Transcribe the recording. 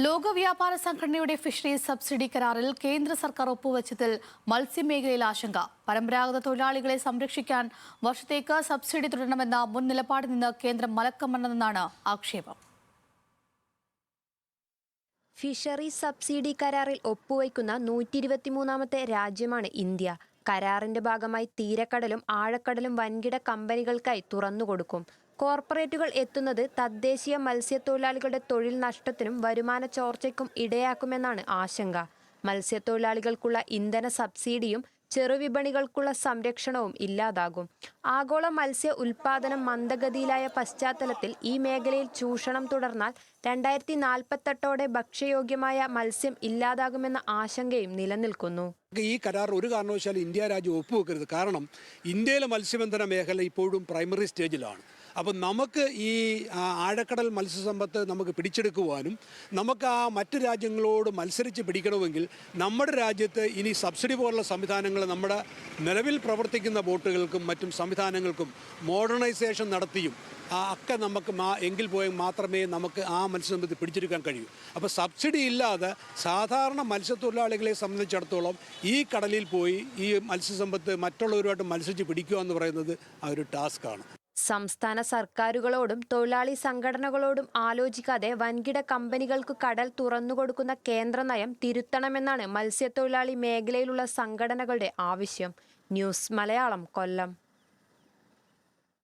ലോക വ്യാപാര സംഘടനയുടെ ഫിഷറീസ് സബ്സിഡി കരാറിൽ കേന്ദ്ര സർക്കാർ ഒപ്പുവെച്ചതിൽ മത്സ്യമേഖലയിൽ ആശങ്ക. പരമ്പരാഗത തൊഴിലാളികളെ സംരക്ഷിക്കാൻ വർഷത്തേക്ക് സബ്സിഡി തുടരണമെന്ന മുൻ നിലപാടിൽ നിന്ന് കേന്ദ്രം മലക്കമണ്ണെന്നാണ് ആക്ഷേപം. ഫിഷറീസ് സബ്സിഡി കരാറിൽ ഒപ്പുവയ്ക്കുന്ന 123ാമത്തെ രാജ്യമാണ് ഇന്ത്യ. കരാറിന്റെ ഭാഗമായി തീരക്കടലും ആഴക്കടലും വൻകിട കമ്പനികൾക്കായി തുറന്നുകൊടുക്കും. കോർപ്പറേറ്റുകൾ എത്തുന്നത് തദ്ദേശീയ മത്സ്യത്തൊഴിലാളികളുടെ തൊഴിൽ നഷ്ടത്തിനും വരുമാന ചോർച്ചയ്ക്കും ഇടയാക്കുമെന്നാണ് ആശങ്ക. മത്സ്യത്തൊഴിലാളികൾക്കുള്ള ഇന്ധന സബ്സിഡിയും ചെറുവിപണികൾക്കുള്ള സംരക്ഷണവും ഇല്ലാതാകും. ആഗോള മത്സ്യ ഉൽപ്പാദനം മന്ദഗതിയിലായ പശ്ചാത്തലത്തിൽ ഈ മേഖലയിൽ ചൂഷണം തുടർന്നാൽ 2048ഓടെ ഭക്ഷ്യയോഗ്യമായ മത്സ്യം ഇല്ലാതാകുമെന്ന ആശങ്കയും നിലനിൽക്കുന്നു. ഈ കരാർ ഒരു കാരണവശാലും ഇന്ത്യ രാജ്യം ഒപ്പുവെക്കരുത്. കാരണം ഇന്ത്യയിലെ മത്സ്യബന്ധന മേഖല ഇപ്പോഴും പ്രൈമറി സ്റ്റേജിലാണ്. അപ്പം നമുക്ക് ഈ ആഴക്കടൽ മത്സ്യസമ്പത്ത് നമുക്ക് പിടിച്ചെടുക്കുവാനും നമുക്ക് ആ മറ്റ് രാജ്യങ്ങളോട് മത്സരിച്ച് പിടിക്കണമെങ്കിൽ നമ്മുടെ രാജ്യത്ത് ഇനി സബ്സിഡി പോലുള്ള സംവിധാനങ്ങൾ നമ്മുടെ നിലവിൽ പ്രവർത്തിക്കുന്ന ബോട്ടുകൾക്കും മറ്റും സംവിധാനങ്ങൾക്കും മോഡേണൈസേഷൻ നടത്തിയും ഒക്കെ നമുക്ക് എങ്കിൽ പോയാൽ മാത്രമേ നമുക്ക് ആ മത്സ്യസമ്പത്ത് പിടിച്ചെടുക്കാൻ കഴിയൂ. അപ്പോൾ സബ്സിഡി ഇല്ലാതെ സാധാരണ മത്സ്യത്തൊഴിലാളികളെ സംബന്ധിച്ചിടത്തോളം ഈ കടലിൽ പോയി ഈ മത്സ്യസമ്പത്ത് മറ്റുള്ളവരുമായിട്ട് മത്സരിച്ച് പിടിക്കുക എന്ന് പറയുന്നത് ആ ഒരു ടാസ്ക്കാണ്. സംസ്ഥാന സർക്കാരുകളോടും തൊഴിലാളി സംഘടനകളോടും ആലോചിക്കാതെ വൻകിട കമ്പനികൾക്ക് കടൽ തുറന്നുകൊടുക്കുന്ന കേന്ദ്ര നയം തിരുത്തണമെന്നാണ് മത്സ്യത്തൊഴിലാളി മേഖലയിലുള്ള സംഘടനകളുടെ ആവശ്യം. ന്യൂസ് മലയാളം, കൊല്ലം.